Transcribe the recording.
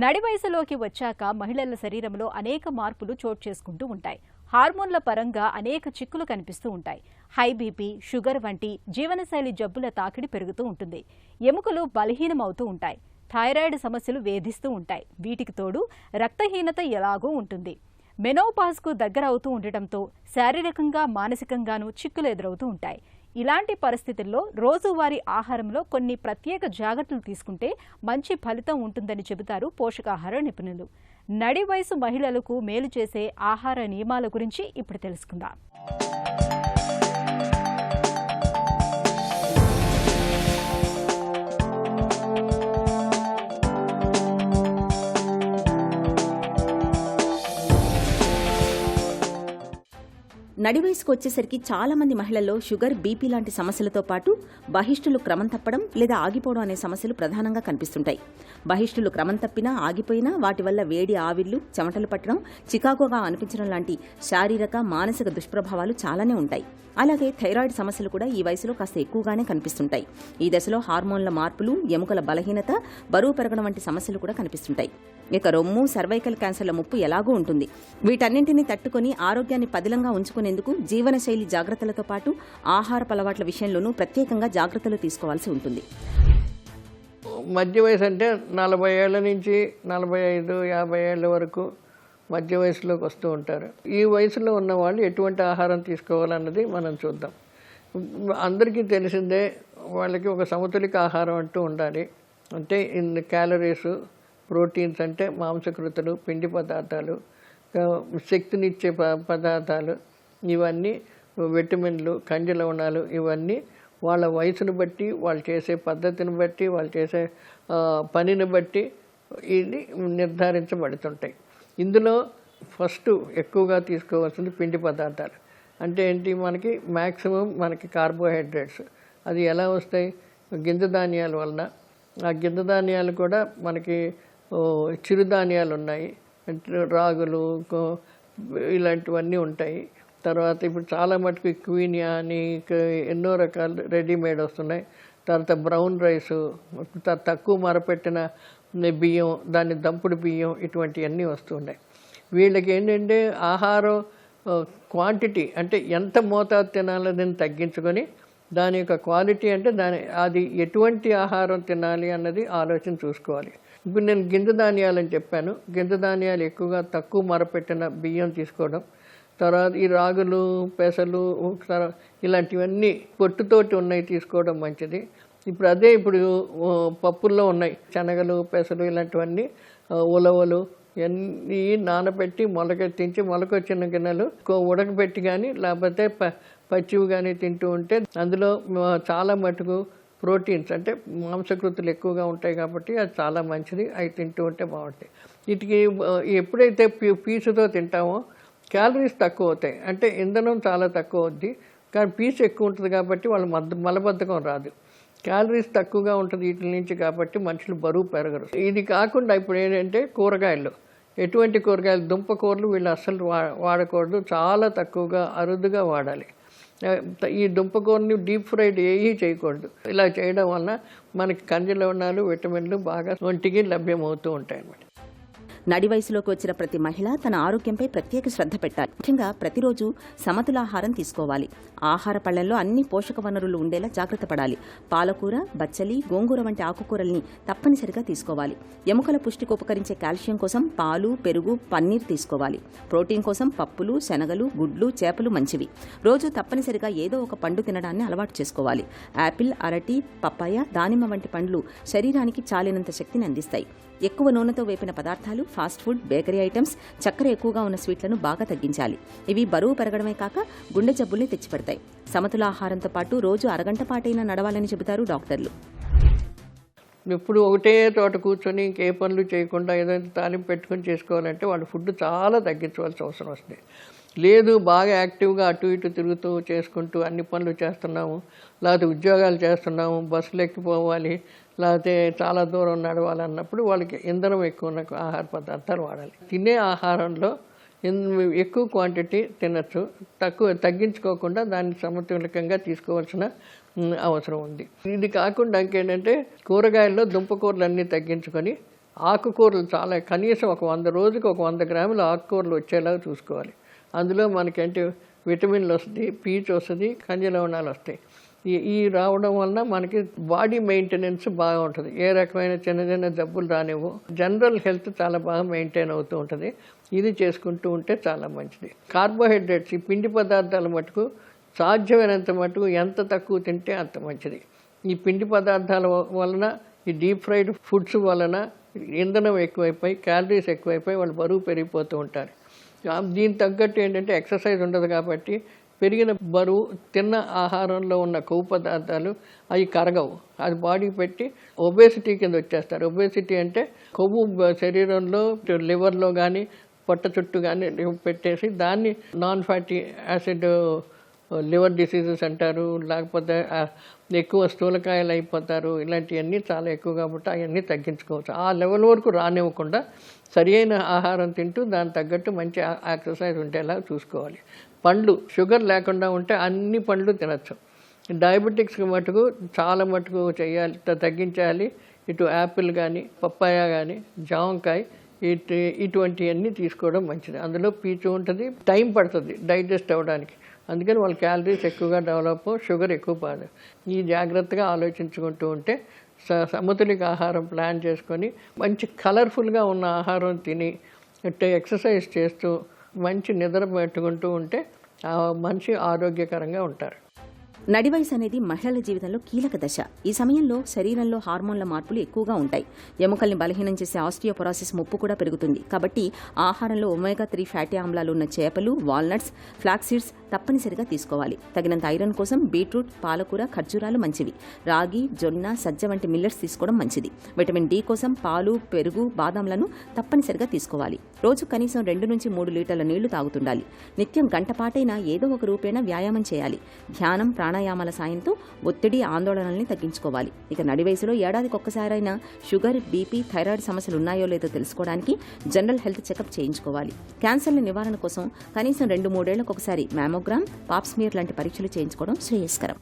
నడి వయసులోకి వచ్చాక మహిళల శరీరంలో అనేక మార్పులు చోటు చేసుకుంటూ ఉంటాయి. హార్మోన్ల పరంగా అనేక చిక్కులు కనిపిస్తూ ఉంటాయి. హై బీపీ, షుగర్ వంటి జీవనశైలి జబ్బుల తాకిడి పెరుగుతూ ఉంటుంది. ఎముకలు బలహీనమవుతూ ఉంటాయి. థైరాయిడ్ సమస్యలు వేధిస్తూ ఉంటాయి. వీటికి తోడు రక్తహీనత ఎలాగూ ఉంటుంది. మెనోపాజ్కు దగ్గర అవుతూ ఉండటంతో శారీరకంగా మానసికంగానూ చిక్కులు ఎదురవుతూ ఉంటాయి. ఇలాంటి పరిస్థితుల్లో రోజువారీ ఆహారంలో కొన్ని ప్రత్యేక జాగ్రత్తలు తీసుకుంటే మంచి ఫలితం ఉంటుందని చెబుతారు పోషకాహార నిపుణులు. నడి వయసు మహిళలకు మేలు చేసే ఆహార నియమాల గురించి ఇప్పుడు తెలుసుకుందాం. నడి వయసుకు వచ్చేసరికి చాలా మంది మహిళల్లో షుగర్, బీపీ లాంటి సమస్యలతో పాటు బహిష్టులు క్రమం తప్పడం లేదా ఆగిపోవడం అనే సమస్యలు ప్రధానంగా కనిపిస్తుంటాయి. బహిష్టులు క్రమం తప్పినా, ఆగిపోయినా వాటి వల్ల వేడి ఆవిర్లు, చెమటలు పట్టడం, చికాకుగా అనిపించడం లాంటి శారీరక, మానసిక దుష్ప్రభావాలు చాలానే ఉంటాయి. అలాగే థైరాయిడ్ సమస్యలు కూడా ఈ వయసులో కాస్త ఎక్కువగానే కనిపిస్తుంటాయి. ఈ దశలో హార్మోన్ల మార్పులు, ఎముకల బలహీనత, బరువు పెరగడం వంటి సమస్యలు కూడా కనిపిస్తుంటాయి. ఇక రొమ్ము, సర్వైకల్ క్యాన్సర్ల ముప్పు ఎలాగూ ఉంటుంది. వీటన్నింటినీ తట్టుకొని ఆరోగ్యాన్ని పదిలంగా ఉంచుకునేందుకు జీవనశైలి జాగ్రత్తలతో పాటు ఆహారపు అలవాట్ల విషయంలోనూ ప్రత్యేకంగా జాగ్రత్తలు తీసుకోవాల్సి ఉంటుంది. మధ్య వయసు అంటే 40 ఏళ్ల నుంచి 45, 50 ఏళ్ల వరకు మధ్య వయసులోకి వస్తూ ఉంటారు. ఈ వయసులో ఉన్న వాళ్ళు ఎటువంటి ఆహారం తీసుకోవాలన్నది మనం చూద్దాం. అందరికీ తెలిసిందే, వాళ్ళకి ఒక సమతులిత ఆహారం అంటూ ఉండాలి. అంటే ఇన్ని క్యాలరీస్, ప్రోటీన్స్ అంటే మాంసకృతులు, పిండి పదార్థాలు, శక్తినిచ్చే పదార్థాలు, ఇవన్నీ విటమిన్లు, ఖనిజ లవణాలు, ఇవన్నీ వాళ్ళ వయసును బట్టి, వాళ్ళు చేసే పద్ధతిని బట్టి, వాళ్ళు చేసే పనిని బట్టి ఇది నిర్ధారించబడుతుంటాయి. ఇందులో ఫస్ట్ ఎక్కువగా తీసుకోవాల్సింది పిండి పదార్థాలు. అంటే ఏంటి, మనకి మ్యాక్సిమం మనకి కార్బోహైడ్రేట్స్ అది ఎలా వస్తాయి, గింజ ధాన్యాల వలన. ఆ గింజ ధాన్యాలు కూడా మనకి చిరుధాన్యాలు ఉన్నాయి, రాగులు ఇలాంటివన్నీ ఉంటాయి. తర్వాత ఇప్పుడు చాలా మటుకు క్వీనియా అని ఎన్నో రకాలు రెడీమేడ్ వస్తున్నాయి. తర్వాత బ్రౌన్ రైసు, తక్కువ మరపెట్టిన బియ్యం, దాన్ని దంపుడు బియ్యం, ఇటువంటివన్నీ వస్తున్నాయి. వీళ్ళకి ఏంటంటే ఆహారం క్వాంటిటీ అంటే ఎంత మోతాదు తినాలని తగ్గించుకొని దాని యొక్క క్వాలిటీ అంటే అది ఎటువంటి ఆహారం తినాలి అన్నది ఆలోచన చూసుకోవాలి. ఇప్పుడు నేను గింజ ధాన్యాలని చెప్పాను. గింజ ధాన్యాలు ఎక్కువగా తక్కువ మరపెట్టిన బియ్యం తీసుకోవడం, తర్వాత ఈ రాగులు, పెసలు, ఇలాంటివన్నీ పొట్టుతోటి ఉన్నాయి తీసుకోవడం మంచిది. ఇప్పుడు పప్పుల్లో ఉన్నాయి శనగలు, పెసలు, ఇలాంటివన్నీ ఉలవలు ఇవన్నీ నానబెట్టి మొలకెత్తించి మొలకొచ్చిన గిన్నెలు ఉడకబెట్టి కానీ లేకపోతే పచ్చివి కానీ తింటూ ఉంటే అందులో చాలా మటుకు ప్రోటీన్స్ అంటే మాంసకృతులు ఎక్కువగా ఉంటాయి కాబట్టి అది చాలా మంచిది. అవి తింటూ ఉంటే బాగుంటాయి. వీటికి ఎప్పుడైతే పీసుతో తింటామో క్యాలరీస్ తక్కువ అవుతాయి. అంటే ఇంధనం చాలా తక్కువ అవుద్ది, కానీ పీసు ఎక్కువ ఉంటుంది కాబట్టి వాళ్ళు మలబద్ధకం రాదు. క్యాలరీస్ తక్కువగా ఉంటుంది వీటి నుంచి కాబట్టి మనుషులు బరువు పెరగరు. ఇది కాకుండా ఇప్పుడు ఏంటంటే కూరగాయలు, ఎటువంటి కూరగాయలు, దుంప కూరలు వీళ్ళు అస్సలు వాడకూడదు, చాలా తక్కువగా అరుదుగా వాడాలి. ఈ దుంపకూరని డీప్ ఫ్రైడ్ ఏమీ చేయకూడదు. ఇలా చేయడం వలన మనకి ఖనిజ లవణాలు, విటమిన్లు బాగా ఒంటికి లభ్యమవుతూ ఉంటాయి అన్నమాట. నడి వయసులోకి వచ్చిన ప్రతి మహిళ తన ఆరోగ్యంపై ప్రత్యేక శ్రద్ధ పెట్టాలి. ముఖ్యంగా ప్రతిరోజు సమతులాహారం తీసుకోవాలి. ఆహార పళ్లల్లో అన్ని పోషక వనరులు ఉండేలా జాగ్రత్త పడాలి. పాలకూర, బచ్చలి, గోంగూర వంటి ఆకుకూరల్ని తప్పనిసరిగా తీసుకోవాలి. ఎముకల పుష్టికి ఉపకరించే కాల్షియం కోసం పాలు, పెరుగు, పన్నీర్ తీసుకోవాలి. ప్రోటీన్ కోసం పప్పులు, శనగలు, గుడ్లు, చేపలు మంచివి. రోజు తప్పనిసరిగా ఏదో ఒక పండు తినడాన్ని అలవాటు చేసుకోవాలి. యాపిల్, అరటి, పప్పాయ, దానిమ్మ వంటి పండ్లు శరీరానికి చాలినంత శక్తిని అందిస్తాయి. ఎక్కువ నూనెతో వేపిన పదార్థాలు, ఫాస్ట్ ఫుడ్, బేకరీ ఐటమ్స్, చక్కెర ఎక్కువగా ఉన్న స్వీట్లను బాగా తగ్గించాలి. ఇవి బరువు పెరగడమే కాక గుండె జబ్బుల్ని తెచ్చిపెడతాయి. సమతుల ఆహారంతో పాటు రోజు అరగంట పాటైనా నడవాలని చెబుతారు డాక్టర్లు. ఇప్పుడు ఒకటే చోట కూర్చొని ఇంకే పనులు చేయకుండా ఏదైనా తాలింపు పెట్టుకొని చేసుకోవాలంటే వాళ్ళు ఫుడ్ చాలా తగ్గించవలసిన అవసరం వస్తుంది. లేదు, బాగా యాక్టివ్గా అటు ఇటు తిరుగుతూ చేసుకుంటూ అన్ని పనులు చేస్తున్నాము, లేకపోతే ఉద్యోగాలు చేస్తున్నాము, బస్సులు ఎక్కిపోవాలి, లేకపోతే చాలా దూరం నడవాలన్నప్పుడు వాళ్ళకి ఇంధనం ఎక్కువ ఉన్న ఆహార పదార్థాలు వాడాలి. తినే ఆహారంలో ఎక్కువ క్వాంటిటీ తినచ్చు, తగ్గించుకోకుండా దాన్ని సమతుల్యంగా తీసుకోవాల్సిన అవసరం ఉంది. ఇది కాకుండా ఇంకేంటంటే కూరగాయల్లో దుంపకూరలు అన్నీ తగ్గించుకొని ఆకుకూరలు చాలా కనీసం ఒక 100 రోజుకి ఒక 100 గ్రాముల ఆకుకూరలు వచ్చేలాగా చూసుకోవాలి. అందులో మనకేంటి విటమిన్లు వస్తుంది, పీచు వస్తుంది, ఖనిజ లవణాలు వస్తాయి. ఈ రావడం వలన మనకి బాడీ మెయింటెనెన్స్ బాగా ఉంటుంది. ఏ రకమైన చిన్న చిన్న జబ్బులు రానివ్వు. జనరల్ హెల్త్ చాలా బాగా మెయింటైన్ అవుతూ ఉంటుంది. ఇది చేసుకుంటూ ఉంటే చాలా మంచిది. కార్బోహైడ్రేట్స్, ఈ పిండి పదార్థాల మటుకు సాధ్యమైనంత మటుకు ఎంత తక్కువ తింటే అంత మంచిది. ఈ పిండి పదార్థాల వలన, ఈ డీప్ ఫ్రైడ్ ఫుడ్స్ వలన ఇంధనం ఎక్కువైపోయి, క్యాలరీస్ ఎక్కువైపోయి వాళ్ళు బరువు పెరిగిపోతూ ఉంటారు. దీనికి తగ్గట్టు ఏంటంటే ఎక్సర్సైజ్ ఉండదు కాబట్టి పెరిగిన బరువు తిన్న ఆహారంలో ఉన్న కొవ్వు పదార్థాలు అవి కరగవు. అది బాడీకి పెట్టి ఒబేసిటీ కింద వచ్చేస్తారు. ఒబేసిటీ అంటే కొవ్వు శరీరంలో లివర్లో కానీ పొట్ట చుట్టూ కానీ పెట్టేసి దాన్ని non fatty acid liver diseases అంటారు. లేకపోతే ఎక్కువ స్థూలకాయలు అయిపోతారు. ఇలాంటివన్నీ చాలా ఎక్కువ కాబట్టి అవన్నీ తగ్గించుకోవచ్చు. ఆ లెవెల్ వరకు రానివ్వకుండా సరి అయిన ఆహారం తింటూ దానికి తగ్గట్టు మంచి ఎక్సర్సైజ్ ఉండేలా చూసుకోవాలి. పండ్లు షుగర్ లేకుండా ఉంటే అన్ని పండ్లు తినచ్చు. డయాబెటిక్స్కి మటుకు చాలా మటుకు చేయాలి, తగ్గించాలి. ఇటు యాపిల్ కానీ, పప్పాయ కానీ, జామకాయ ఇటువంటివన్నీ తీసుకోవడం మంచిది. అందులో పీచు ఉంటుంది, టైం పడుతుంది డైజెస్ట్ అవ్వడానికి. అందుకని వాళ్ళ క్యాలరీస్ ఎక్కువగా డెవలప్, షుగర్ ఎక్కువ పాదు. ఈ జాగ్రత్తగా ఆలోచించుకుంటూ ఉంటే సమతులిత ఆహారం ప్లాన్ చేసుకొని మంచి కలర్ఫుల్గా ఉన్న ఆహారం తిని ఎక్సర్సైజ్ చేస్తూ మంచి నిద్ర పెట్టుకుంటూ ఉంటే మనిషి ఆరోగ్యకరంగా ఉంటారు. నడి వయసు అనేది మహిళల జీవితంలో కీలక దశ. ఈ సమయంలో శరీరంలో హార్మోన్ల మార్పులు ఎక్కువగా ఉంటాయి. ఎముకల్ని బలహీనం చేసే ఆస్టియోపొరాసిస్ ముప్పు కూడా పెరుగుతుంది. కాబట్టి ఆహారంలో ఒమేగా-3 ఫ్యాటీ ఆమ్లాలు ఉన్న చేపలు, వాల్నట్స్, ఫ్లాక్స్ సీడ్స్ తప్పనిసరిగా తీసుకోవాలి. తగినంత ఐరన్ కోసం బీట్రూట్, పాలకూర, ఖర్జూరాలు మంచివి. రాగి, జొన్న, సజ్జ వంటి మిల్లెట్స్ తీసుకోవడం మంచిది. విటమిన్ డి కోసం పాలు, పెరుగు, బాదాంలను తప్పనిసరిగా తీసుకోవాలి. రోజు కనీసం 2 నుంచి 3 లీటర్ల నీళ్లు తాగుతుండాలి. నిత్యం గంట పాటైనా ఏదో ఒక రూపేణా వ్యాయామం చేయాలి. ధ్యానం, ప్రాణాయామాల సాయంతో ఒత్తిడి, ఆందోళనల్ని తగ్గించుకోవాలి. ఇక నడి వయసులో ఏడాదికి ఒక్కసారైనా షుగర్, బీపీ, థైరాయిడ్ సమస్యలు ఉన్నాయో లేదో తెలుసుకోవడానికి జనరల్ హెల్త్ చెకప్ చేయించుకోవాలి. క్యాన్సర్ల నివారణ కోసం కనీసం 2-3 ఏళ్లకు ఒకసారి మ్యామోగ్రామ్, పాప్ స్మియర్ లాంటి పరీక్షలు చేయించుకోవడం శ్రేయస్కరం.